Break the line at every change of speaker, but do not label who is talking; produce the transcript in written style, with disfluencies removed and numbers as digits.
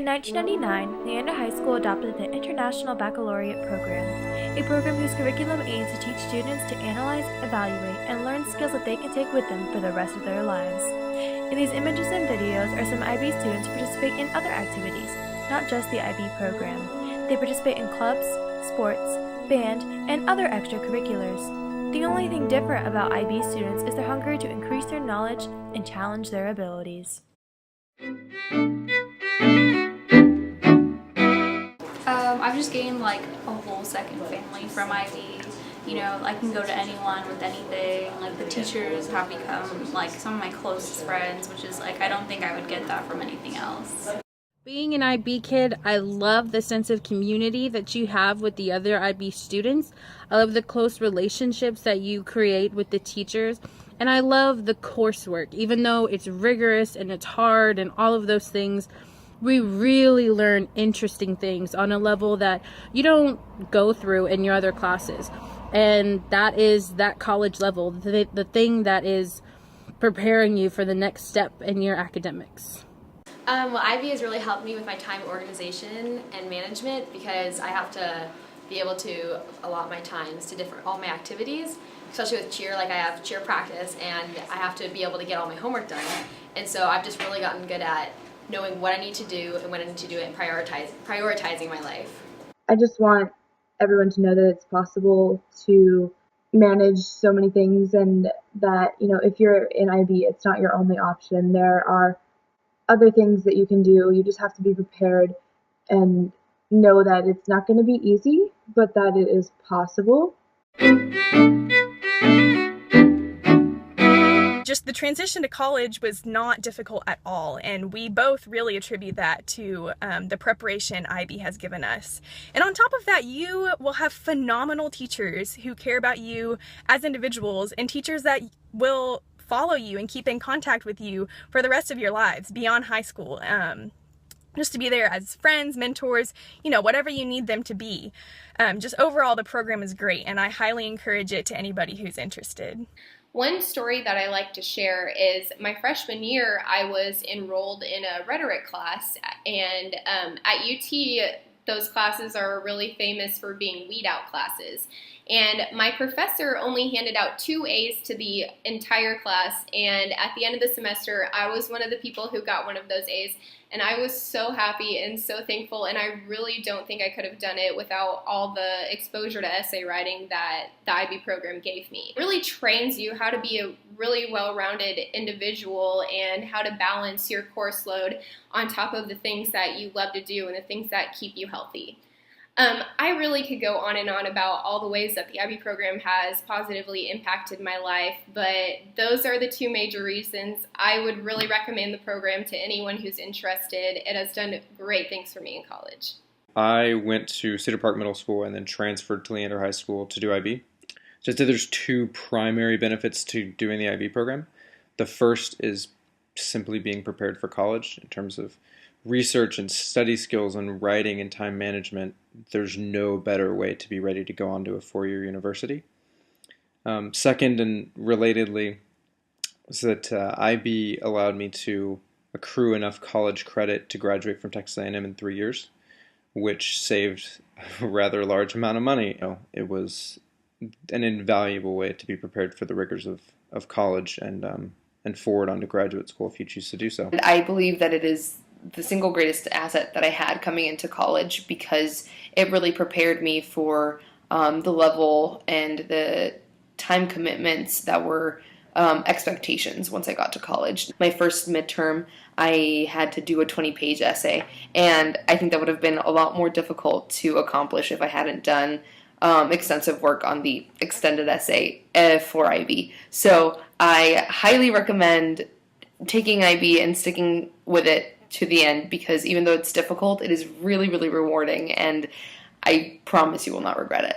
In 1999, Leander High School adopted the International Baccalaureate Program, a program whose curriculum aims to teach students to analyze, evaluate, and learn skills that they can take with them for the rest of their lives. In these images and videos are some IB students who participate in other activities, not just the IB program. They participate in clubs, sports, band, and other extracurriculars. The only thing different about IB students is their hunger to increase their knowledge and challenge their abilities.
I've just gained like a whole second family from IB. You know, I can go to anyone with anything. Like the teachers have become like some of my closest friends, which is like I don't think I would get that from anything else.
Being an IB kid, I love the sense of community that you have with the other IB students. I love the close relationships that you create with the teachers. And I love the coursework. Even though it's rigorous and it's hard and all of those things, we really learn interesting things on a level that you don't go through in your other classes. And that is that college level, the thing that is preparing you for the next step in your academics.
Well, IB has really helped me with my time organization and management because I have to be able to allot my times to all my activities, especially with cheer. Like I have cheer practice and I have to be able to get all my homework done. And so I've just really gotten good at knowing what I need to do and when I need to do it and prioritizing my life.
I just want everyone to know that it's possible to manage so many things and that, if you're in IB, it's not your only option. There are other things that you can do. You just have to be prepared and know that it's not going to be easy, but that it is possible.
Just the transition to college was not difficult at all, and we both really attribute that to the preparation IB has given us. And on top of that, you will have phenomenal teachers who care about you as individuals and teachers that will follow you and keep in contact with you for the rest of your lives beyond high school. Just to be there as friends, mentors, whatever you need them to be. Just overall, the program is great, and I highly encourage it to anybody who's interested.
One story that I like to share is my freshman year, I was enrolled in a rhetoric class, and at UT, those classes are really famous for being weed out classes. And my professor only handed out 2 A's to the entire class, and at the end of the semester, I was one of the people who got one of those A's, and I was so happy and so thankful, and I really don't think I could have done it without all the exposure to essay writing that the IB program gave me. It really trains you how to be a really well-rounded individual and how to balance your course load on top of the things that you love to do and the things that keep you healthy. I really could go on and on about all the ways that the IB program has positively impacted my life, but those are the 2 major reasons. I would really recommend the program to anyone who's interested. It has done great things for me in college.
I went to Cedar Park Middle School and then transferred to Leander High School to do IB. So I'd say there's 2 primary benefits to doing the IB program. The first is simply being prepared for college in terms of research and study skills and writing and time management. There's no better way to be ready to go on to a 4-year university. Second, and relatedly, is that IB allowed me to accrue enough college credit to graduate from Texas A&M in 3 years, which saved a rather large amount of money. It was an invaluable way to be prepared for the rigors of college and forward on to graduate school if you choose to do so.
I believe that it is the single greatest asset that I had coming into college because it really prepared me for the level and the time commitments that were expectations once I got to college. My first midterm, I had to do a 20-page essay, and I think that would have been a lot more difficult to accomplish if I hadn't done extensive work on the extended essay for IB. So I highly recommend taking IB and sticking with it to the end because even though it's difficult, it is really, really rewarding, and I promise you will not regret it.